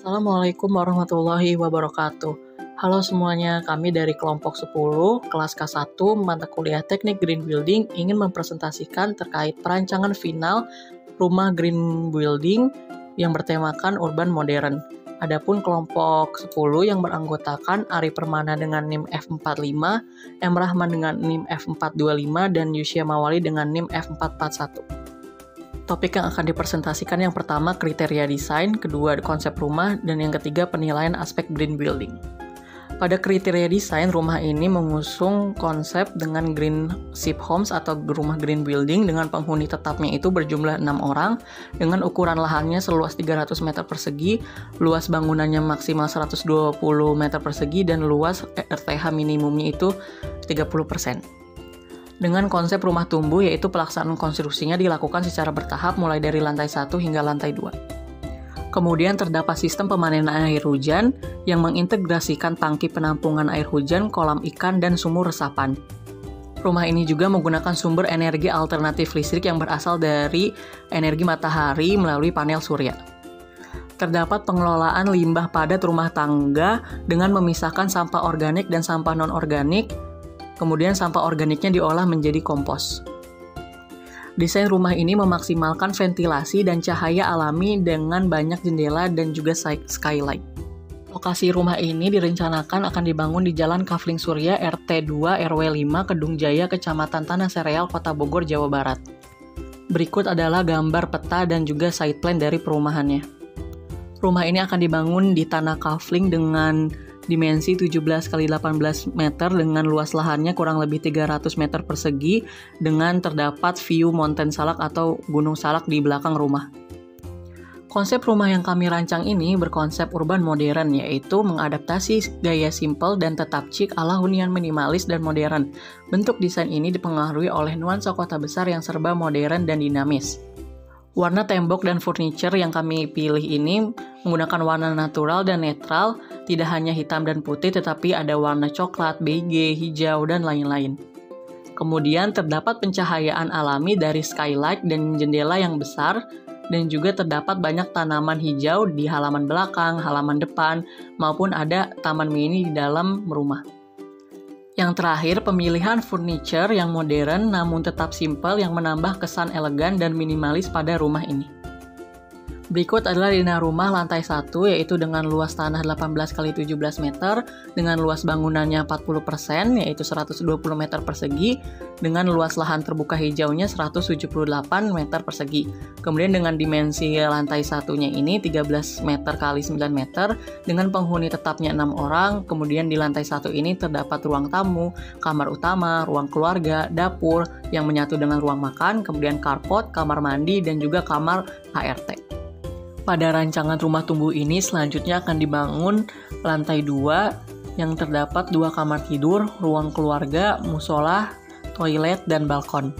Assalamualaikum warahmatullahi wabarakatuh. Halo semuanya, kami dari kelompok 10, kelas K1, mata kuliah Teknik Green Building ingin mempresentasikan terkait perancangan final rumah green building yang bertemakan urban modern. Adapun kelompok 10 yang beranggotakan Ari Permana dengan NIM F45, M. Rahman dengan NIM F425, dan Yusya Mawali dengan NIM F441. Topik yang akan dipresentasikan yang pertama kriteria desain, kedua konsep rumah, dan yang ketiga penilaian aspek green building. Pada kriteria desain, rumah ini mengusung konsep dengan green ship homes atau rumah green building dengan penghuni tetapnya itu berjumlah 6 orang dengan ukuran lahannya seluas 300 meter persegi, luas bangunannya maksimal 120 meter persegi, dan luas RTH minimumnya itu 30%. Dengan konsep rumah tumbuh, yaitu pelaksanaan konstruksinya dilakukan secara bertahap mulai dari lantai 1 hingga lantai 2. Kemudian terdapat sistem pemanenan air hujan yang mengintegrasikan tangki penampungan air hujan, kolam ikan, dan sumur resapan. Rumah ini juga menggunakan sumber energi alternatif listrik yang berasal dari energi matahari melalui panel surya. Terdapat pengelolaan limbah padat rumah tangga dengan memisahkan sampah organik dan sampah non-organik. Kemudian sampah organiknya diolah menjadi kompos. Desain rumah ini memaksimalkan ventilasi dan cahaya alami dengan banyak jendela dan juga skylight. Lokasi rumah ini direncanakan akan dibangun di Jalan Kafling Surya RT 2 RW 5 Kedung Jaya, Kecamatan Tanah Sereal, Kota Bogor, Jawa Barat. Berikut adalah gambar peta dan juga site plan dari perumahannya. Rumah ini akan dibangun di tanah kafling dengan dimensi 17 x 18 meter dengan luas lahannya kurang lebih 300 meter persegi dengan terdapat view Mountain Salak atau Gunung Salak di belakang rumah. Konsep rumah yang kami rancang ini berkonsep urban modern, yaitu mengadaptasi gaya simple dan tetap chic ala hunian minimalis dan modern. Bentuk desain ini dipengaruhi oleh nuansa kota besar yang serba modern dan dinamis. Warna tembok dan furniture yang kami pilih ini menggunakan warna natural dan netral, tidak hanya hitam dan putih tetapi ada warna coklat, beige, hijau, dan lain-lain. Kemudian terdapat pencahayaan alami dari skylight dan jendela yang besar, dan juga terdapat banyak tanaman hijau di halaman belakang, halaman depan, maupun ada taman mini di dalam rumah. Yang terakhir, pemilihan furniture yang modern namun tetap simpel yang menambah kesan elegan dan minimalis pada rumah ini. Berikut adalah lina rumah lantai 1, yaitu dengan luas tanah 18 x 17 meter, dengan luas bangunannya 40%, yaitu 120 meter persegi, dengan luas lahan terbuka hijaunya 178 meter persegi. Kemudian dengan dimensi lantai satunya ini 13 meter x 9 meter, dengan penghuni tetapnya 6 orang, kemudian di lantai 1 ini terdapat ruang tamu, kamar utama, ruang keluarga, dapur, yang menyatu dengan ruang makan, kemudian carport, kamar mandi, dan juga kamar HRT. Pada rancangan rumah tumbuh ini selanjutnya akan dibangun lantai 2 yang terdapat 2 kamar tidur, ruang keluarga, musola, toilet, dan balkon.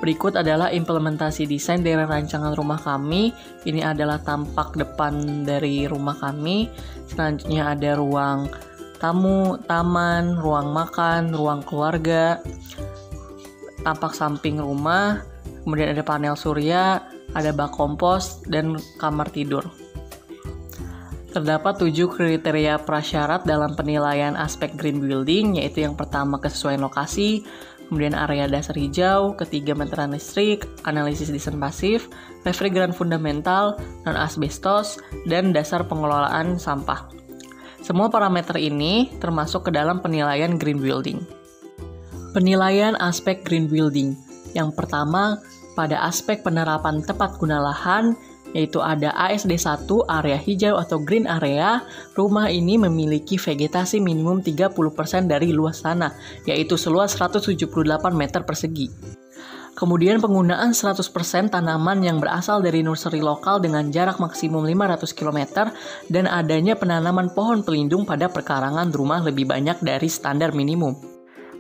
Berikut adalah implementasi desain dari rancangan rumah kami. Ini adalah tampak depan dari rumah kami. Selanjutnya ada ruang tamu, taman, ruang makan, ruang keluarga, tampak samping rumah, kemudian ada panel surya, ada bak kompos, dan kamar tidur. Terdapat 7 kriteria prasyarat dalam penilaian aspek green building, yaitu yang pertama kesesuaian lokasi, kemudian area dasar hijau, ketiga meteran listrik, analisis desain pasif, refrigeran fundamental, non-asbestos, dan dasar pengelolaan sampah. Semua parameter ini termasuk ke dalam penilaian green building. Penilaian aspek green building. Yang pertama, pada aspek penerapan tepat guna lahan, yaitu ada ASD 1, area hijau atau green area, rumah ini memiliki vegetasi minimum 30% dari luas tanah, yaitu seluas 178 meter persegi. Kemudian penggunaan 100% tanaman yang berasal dari nursery lokal dengan jarak maksimum 500 km, dan adanya penanaman pohon pelindung pada perkarangan rumah lebih banyak dari standar minimum.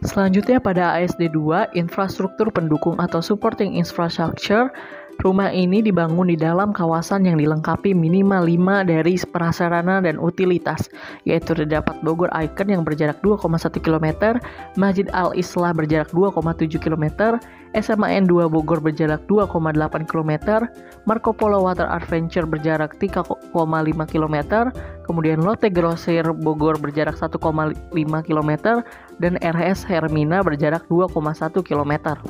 Selanjutnya pada ASD 2, infrastruktur pendukung atau supporting infrastructure Rumah ini dibangun di dalam kawasan yang dilengkapi minimal 5 dari prasarana dan utilitas, yaitu terdapat Bogor Icon yang berjarak 2,1 km, Masjid Al-Islah berjarak 2,7 km, SMAN 2 Bogor berjarak 2,8 km, Marco Polo Water Adventure berjarak 3,5 km, kemudian Lotte Grosir Bogor berjarak 1,5 km, dan RS Hermina berjarak 2,1 km.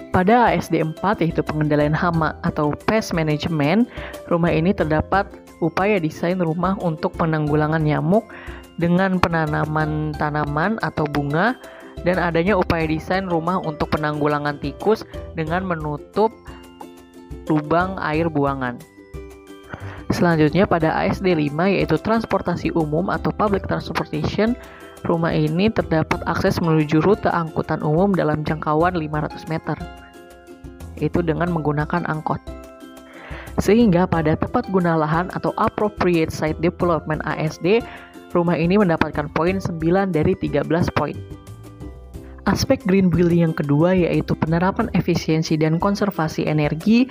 Pada ASD 4 yaitu pengendalian hama atau pest management, rumah ini terdapat upaya desain rumah untuk penanggulangan nyamuk dengan penanaman tanaman atau bunga, dan adanya upaya desain rumah untuk penanggulangan tikus dengan menutup lubang air buangan. Selanjutnya pada ASD 5 yaitu transportasi umum atau public transportation, rumah ini terdapat akses menuju rute angkutan umum dalam jangkauan 500 meter, itu dengan menggunakan angkot. Sehingga pada tepat guna lahan atau appropriate site development ASD, rumah ini mendapatkan poin 9 dari 13 poin. Aspek green building yang kedua yaitu penerapan efisiensi dan konservasi energi.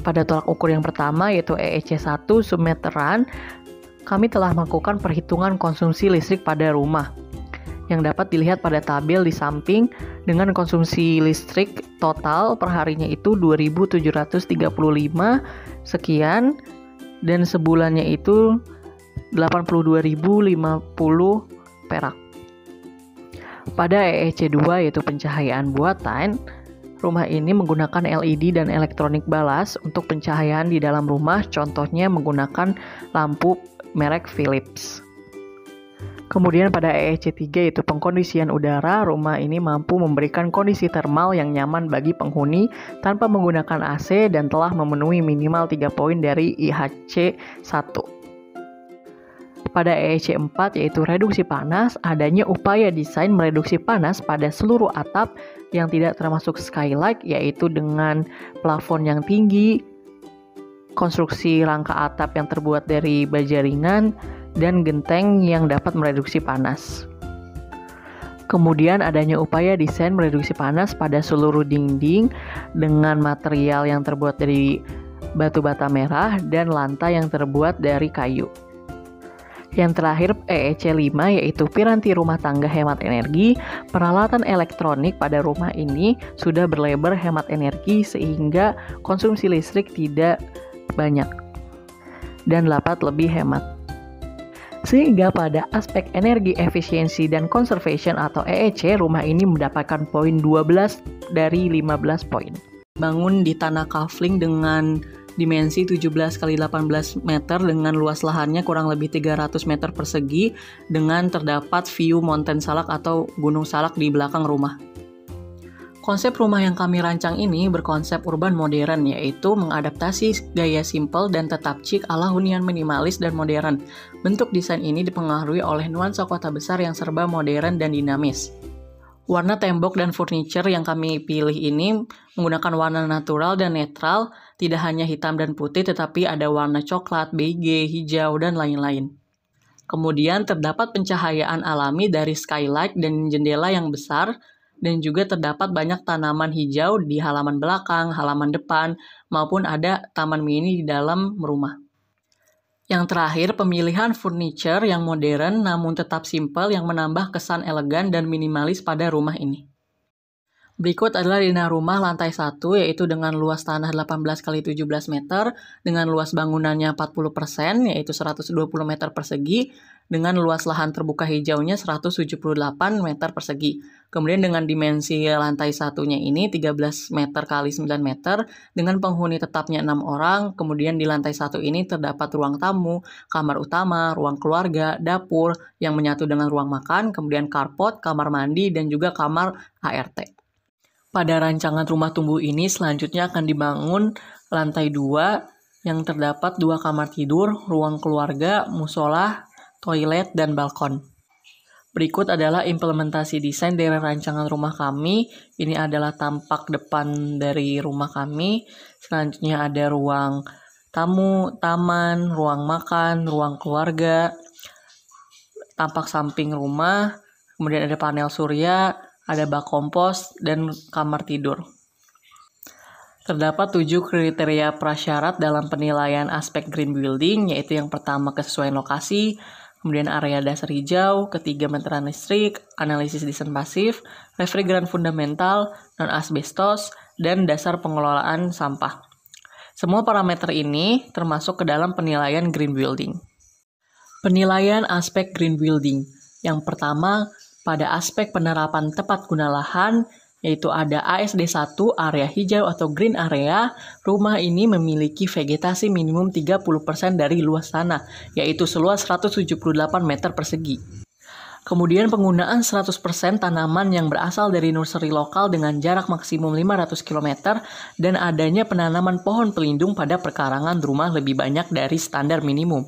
Pada tolak ukur yang pertama yaitu EEC 1 submeteran, kami telah melakukan perhitungan konsumsi listrik pada rumah yang dapat dilihat pada tabel di samping dengan konsumsi listrik total per harinya itu 2.735 sekian dan sebulannya itu 82.050 perak. Pada EEC 2 yaitu pencahayaan buatan, rumah ini menggunakan LED dan elektronik balas untuk pencahayaan di dalam rumah, contohnya menggunakan lampu merek Philips. Kemudian pada EEC 3 yaitu pengkondisian udara, rumah ini mampu memberikan kondisi termal yang nyaman bagi penghuni tanpa menggunakan AC dan telah memenuhi minimal 3 poin dari IHC 1. Pada EEC 4 yaitu reduksi panas, adanya upaya desain mereduksi panas pada seluruh atap yang tidak termasuk skylight, yaitu dengan plafon yang tinggi, konstruksi rangka atap yang terbuat dari baja ringan, dan genteng yang dapat mereduksi panas. Kemudian adanya upaya desain mereduksi panas pada seluruh dinding dengan material yang terbuat dari batu bata merah dan lantai yang terbuat dari kayu. Yang terakhir EEC 5 yaitu piranti rumah tangga hemat energi. Peralatan elektronik pada rumah ini sudah berlabel hemat energi sehingga konsumsi listrik tidak banyak dan dapat lebih hemat. Sehingga pada aspek energi efisiensi dan conservation atau EEC, rumah ini mendapatkan poin 12 dari 15 poin. Bangun di tanah kafling dengan dimensi 17 x 18 meter dengan luas lahannya kurang lebih 300 meter persegi dengan terdapat view Mountain Salak atau Gunung Salak di belakang rumah. Konsep rumah yang kami rancang ini berkonsep urban modern, yaitu mengadaptasi gaya simple dan tetap chic ala hunian minimalis dan modern. Bentuk desain ini dipengaruhi oleh nuansa kota besar yang serba modern dan dinamis. Warna tembok dan furniture yang kami pilih ini menggunakan warna natural dan netral, tidak hanya hitam dan putih tetapi ada warna coklat, beige, hijau, dan lain-lain. Kemudian terdapat pencahayaan alami dari skylight dan jendela yang besar, dan juga terdapat banyak tanaman hijau di halaman belakang, halaman depan, maupun ada taman mini di dalam rumah. Yang terakhir, pemilihan furniture yang modern namun tetap simpel yang menambah kesan elegan dan minimalis pada rumah ini. Berikut adalah ranah rumah lantai 1 yaitu dengan luas tanah 18 x 17 meter, dengan luas bangunannya 40% yaitu 120 meter persegi, dengan luas lahan terbuka hijaunya 178 meter persegi. Kemudian dengan dimensi lantai satunya ini 13 meter x 9 meter dengan penghuni tetapnya 6 orang. Kemudian di lantai 1 ini terdapat ruang tamu, kamar utama, ruang keluarga, dapur yang menyatu dengan ruang makan, kemudian carport, kamar mandi, dan juga kamar ART. Pada rancangan rumah tumbuh ini selanjutnya akan dibangun lantai 2 yang terdapat 2 kamar tidur, ruang keluarga, musola, toilet, dan balkon. Berikut adalah implementasi desain dari rancangan rumah kami. Ini adalah tampak depan dari rumah kami. Selanjutnya ada ruang tamu, taman, ruang makan, ruang keluarga, tampak samping rumah, kemudian ada panel surya, ada bak kompos, dan kamar tidur. Terdapat 7 kriteria prasyarat dalam penilaian aspek green building, yaitu yang pertama kesesuaian lokasi, kemudian area dasar hijau, ketiga meteran listrik, analisis desain pasif, refrigeran fundamental, non-asbestos, dan dasar pengelolaan sampah. Semua parameter ini termasuk ke dalam penilaian green building. Penilaian aspek green building. Yang pertama, pada aspek penerapan tepat guna lahan, yaitu ada ASD 1, area hijau atau green area, rumah ini memiliki vegetasi minimum 30% dari luas tanah, yaitu seluas 178 meter persegi. Kemudian penggunaan 100% tanaman yang berasal dari nursery lokal dengan jarak maksimum 500 km dan adanya penanaman pohon pelindung pada perkarangan rumah lebih banyak dari standar minimum.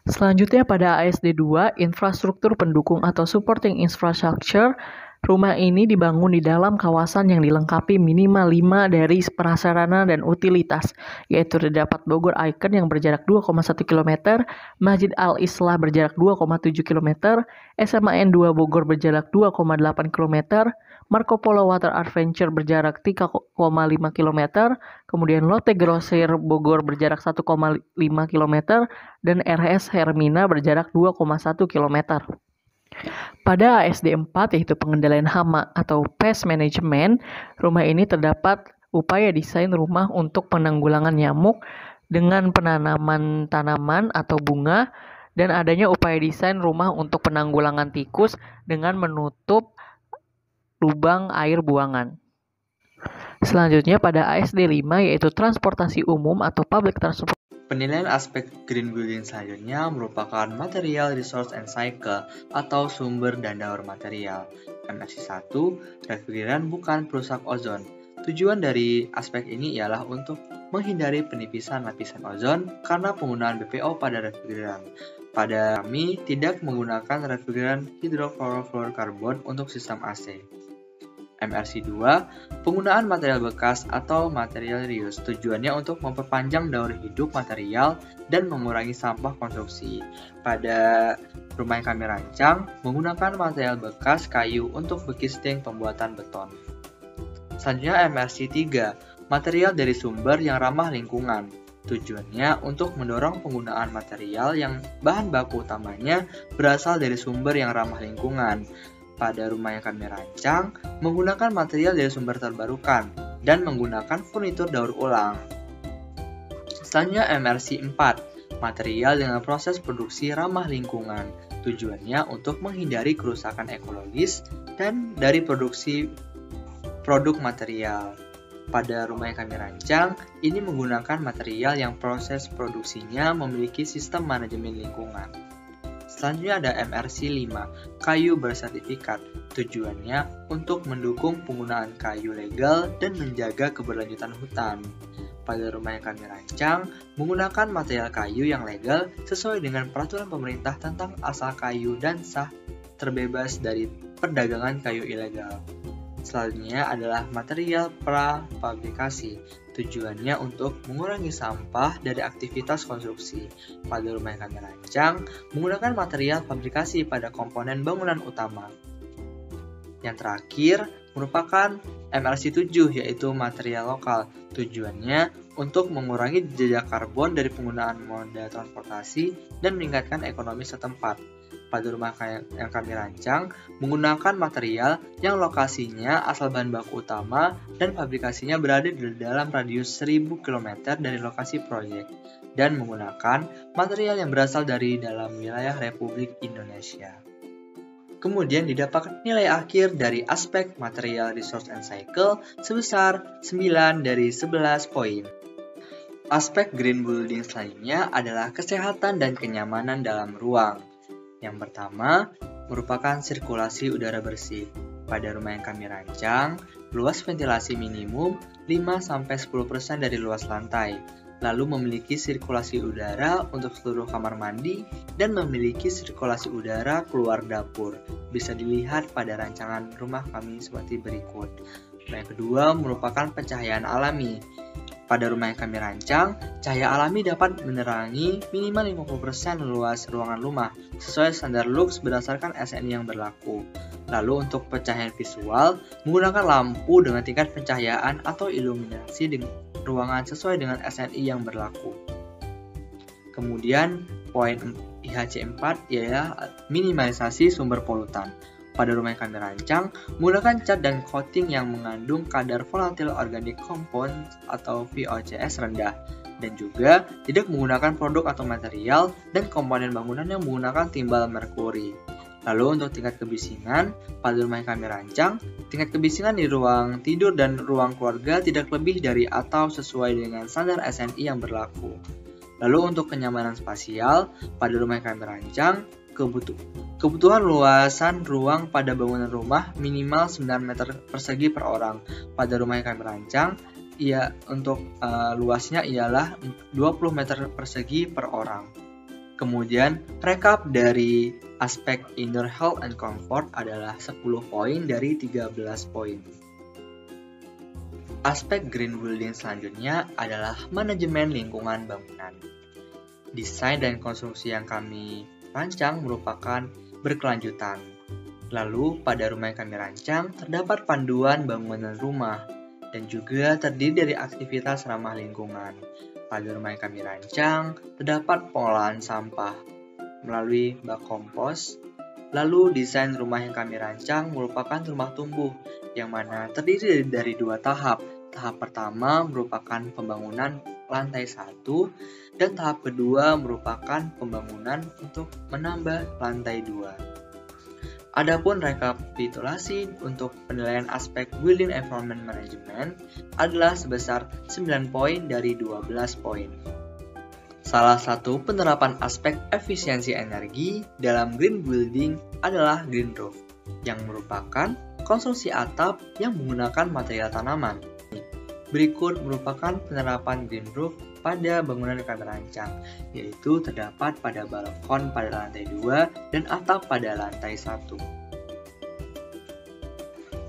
Selanjutnya pada ASD 2, infrastruktur pendukung atau supporting infrastructure. Rumah ini dibangun di dalam kawasan yang dilengkapi minimal 5 dari prasarana dan utilitas, yaitu terdapat Bogor Icon yang berjarak 2,1 km, Masjid Al-Islah berjarak 2,7 km, SMAN 2 Bogor berjarak 2,8 km, Marco Polo Water Adventure berjarak 3,5 km, kemudian Lotte Grosir Bogor berjarak 1,5 km, dan RS Hermina berjarak 2,1 km. Pada ASD 4, yaitu pengendalian hama atau pest management, rumah ini terdapat upaya desain rumah untuk penanggulangan nyamuk dengan penanaman tanaman atau bunga, dan adanya upaya desain rumah untuk penanggulangan tikus dengan menutup lubang air buangan. Selanjutnya pada ASD 5, yaitu transportasi umum atau public transport. Penilaian aspek green building selanjutnya merupakan material resource and cycle atau sumber dan daur material. MRC 1, refrigeran bukan perusak ozon. Tujuan dari aspek ini ialah untuk menghindari penipisan lapisan ozon karena penggunaan BPO pada refrigeran. Pada kami tidak menggunakan refrigeran hidrofluorokarbon untuk sistem AC. MRC 2, penggunaan material bekas atau material reuse. Tujuannya untuk memperpanjang daur hidup material dan mengurangi sampah konstruksi. Pada rumah yang kami rancang, menggunakan material bekas kayu untuk bekisting pembuatan beton. Selanjutnya MRC 3, material dari sumber yang ramah lingkungan. Tujuannya untuk mendorong penggunaan material yang bahan baku utamanya berasal dari sumber yang ramah lingkungan. Pada rumah yang kami rancang, menggunakan material dari sumber terbarukan dan menggunakan furnitur daur ulang. Selanjutnya MRC 4, material dengan proses produksi ramah lingkungan. Tujuannya untuk menghindari kerusakan ekologis dan dari produksi produk material. Pada rumah yang kami rancang, ini menggunakan material yang proses produksinya memiliki sistem manajemen lingkungan. Selanjutnya ada MRC 5, kayu bersertifikat. Tujuannya untuk mendukung penggunaan kayu legal dan menjaga keberlanjutan hutan. Pada rumah yang kami rancang, menggunakan material kayu yang legal sesuai dengan peraturan pemerintah tentang asal kayu dan sah terbebas dari perdagangan kayu ilegal. Selanjutnya adalah material prafabrikasi. Tujuannya untuk mengurangi sampah dari aktivitas konstruksi. Pada rumah yang kami rancang, menggunakan material fabrikasi pada komponen bangunan utama. Yang terakhir merupakan MRC 7, yaitu material lokal. Tujuannya untuk mengurangi jejak karbon dari penggunaan moda transportasi dan meningkatkan ekonomi setempat. Pada rumah yang kami rancang, menggunakan material yang lokasinya asal bahan baku utama dan fabrikasinya berada di dalam radius 1000 km dari lokasi proyek, dan menggunakan material yang berasal dari dalam wilayah Republik Indonesia. Kemudian didapat nilai akhir dari aspek material resource and cycle sebesar 9 dari 11 poin. Aspek green building selanjutnya adalah kesehatan dan kenyamanan dalam ruang. Yang pertama, merupakan sirkulasi udara bersih. Pada rumah yang kami rancang, luas ventilasi minimum 5-10% dari luas lantai, lalu memiliki sirkulasi udara untuk seluruh kamar mandi dan memiliki sirkulasi udara keluar dapur. Bisa dilihat pada rancangan rumah kami seperti berikut. Yang kedua, merupakan pencahayaan alami. Pada rumah yang kami rancang, cahaya alami dapat menerangi minimal 50% luas ruangan rumah sesuai standar lux berdasarkan SNI yang berlaku. Lalu untuk pencahayaan visual, menggunakan lampu dengan tingkat pencahayaan atau iluminasi ruangan sesuai dengan SNI yang berlaku. Kemudian, poin IHC 4 ialah minimalisasi sumber polutan. Pada rumah yang kami rancang, menggunakan cat dan coating yang mengandung kadar volatile organic compound atau VOCs rendah, dan juga tidak menggunakan produk atau material dan komponen bangunan yang menggunakan timbal merkuri. Lalu untuk tingkat kebisingan, pada rumah yang kami rancang, tingkat kebisingan di ruang tidur dan ruang keluarga tidak lebih dari atau sesuai dengan standar SNI yang berlaku. Lalu untuk kenyamanan spasial, pada rumah yang kami rancang, kebutuhan luasan ruang pada bangunan rumah minimal 9 meter persegi per orang. Pada rumah yang kami rancang, untuk luasnya ialah 20 meter persegi per orang. Kemudian, rekap dari aspek indoor health and comfort adalah 10 poin dari 13 poin. Aspek green building selanjutnya adalah manajemen lingkungan bangunan. Desain dan konstruksi yang kami rancang merupakan berkelanjutan. Lalu, pada rumah yang kami rancang, terdapat panduan bangunan rumah dan juga terdiri dari aktivitas ramah lingkungan. Pada rumah yang kami rancang, terdapat pengolahan sampah melalui bak kompos. Lalu, desain rumah yang kami rancang merupakan rumah tumbuh, yang mana terdiri dari 2 tahap. Tahap pertama merupakan pembangunan lantai 1, dan tahap kedua merupakan pembangunan untuk menambah lantai 2. Adapun rekapitulasi untuk penilaian aspek building environment management adalah sebesar 9 poin dari 12 poin. Salah satu penerapan aspek efisiensi energi dalam green building adalah green roof, yang merupakan konstruksi atap yang menggunakan material tanaman. Berikut merupakan penerapan green roof pada bangunan yang kami rancang, yaitu terdapat pada balkon pada lantai 2 dan atap pada lantai 1.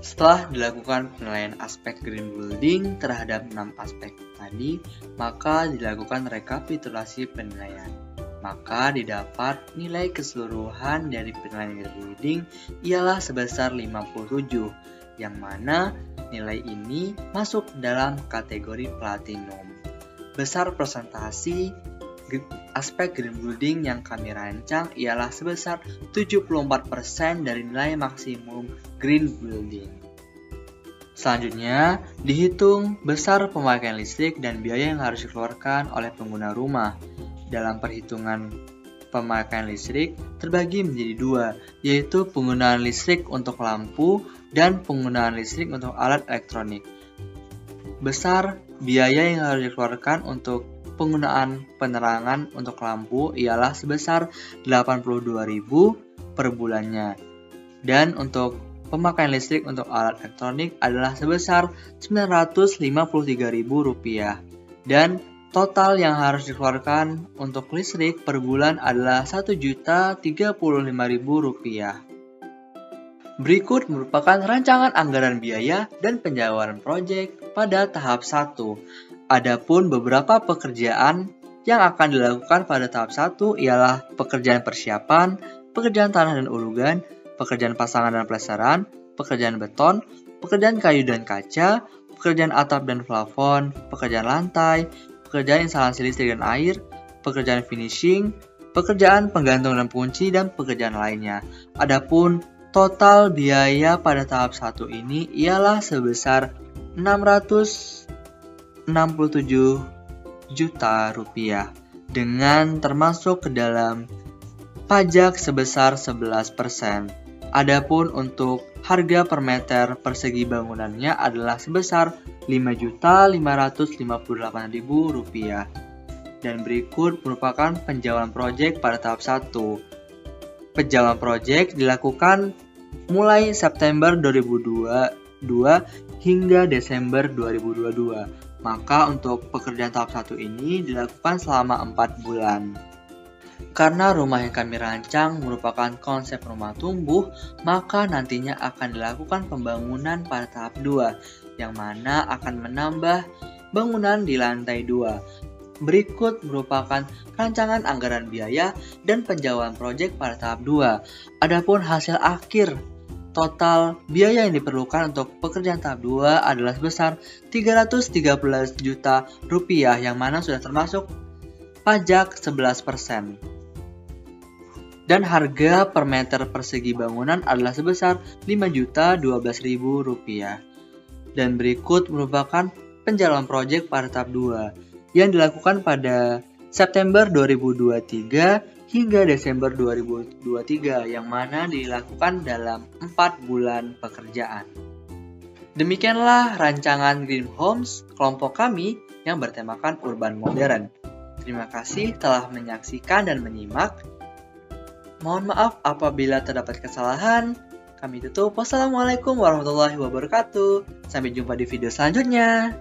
Setelah dilakukan penilaian aspek green building terhadap 6 aspek tadi, maka dilakukan rekapitulasi penilaian. Maka didapat nilai keseluruhan dari penilaian green building ialah sebesar 57, yang mana nilai ini masuk dalam kategori platinum. Besar presentasi aspek green building yang kami rancang ialah sebesar 74% dari nilai maksimum green building. Selanjutnya, dihitung besar pemakaian listrik dan biaya yang harus dikeluarkan oleh pengguna rumah. Dalam perhitungan pemakaian listrik terbagi menjadi 2, yaitu penggunaan listrik untuk lampu dan penggunaan listrik untuk alat elektronik. Besar biaya yang harus dikeluarkan untuk penggunaan penerangan untuk lampu ialah sebesar 82.000 per bulannya. Dan untuk pemakaian listrik untuk alat elektronik adalah sebesar Rp953.000. Dan total yang harus dikeluarkan untuk listrik per bulan adalah Rp1.035.000. Berikut merupakan rancangan anggaran biaya dan penjabaran proyek pada tahap 1. Adapun beberapa pekerjaan yang akan dilakukan pada tahap 1 ialah pekerjaan persiapan, pekerjaan tanah dan ulugan, pekerjaan pasangan dan pelesaran, pekerjaan beton, pekerjaan kayu dan kaca, pekerjaan atap dan plafon, pekerjaan lantai, pekerjaan instalasi listrik dan air, pekerjaan finishing, pekerjaan penggantung dan kunci, dan pekerjaan lainnya. Adapun total biaya pada tahap 1 ini ialah sebesar Rp667 juta dengan termasuk ke dalam pajak sebesar 11%. Adapun untuk harga per meter persegi bangunannya adalah sebesar Rp5.558.000. Dan berikut merupakan penjabaran proyek pada tahap 1. Penjabaran proyek dilakukan mulai September 2022 hingga Desember 2022. Maka untuk pekerjaan tahap 1 ini dilakukan selama 4 bulan. Karena rumah yang kami rancang merupakan konsep rumah tumbuh, maka nantinya akan dilakukan pembangunan pada tahap 2, yang mana akan menambah bangunan di lantai 2. Berikut merupakan rancangan anggaran biaya dan penjabaran proyek pada tahap 2. Adapun hasil akhir Total biaya yang diperlukan untuk pekerjaan tahap 2 adalah sebesar Rp313 juta yang mana sudah termasuk pajak 11%. Dan harga per meter persegi bangunan adalah sebesar Rp5.012.000. Dan berikut merupakan penjalan proyek pada tahap 2 yang dilakukan pada September 2023 hingga Desember 2023 yang mana dilakukan dalam 4 bulan pekerjaan. Demikianlah rancangan Green Homes kelompok kami yang bertemakan urban modern. Terima kasih telah menyaksikan dan menyimak. Mohon maaf apabila terdapat kesalahan. Kami tutup. Wassalamualaikum warahmatullahi wabarakatuh. Sampai jumpa di video selanjutnya.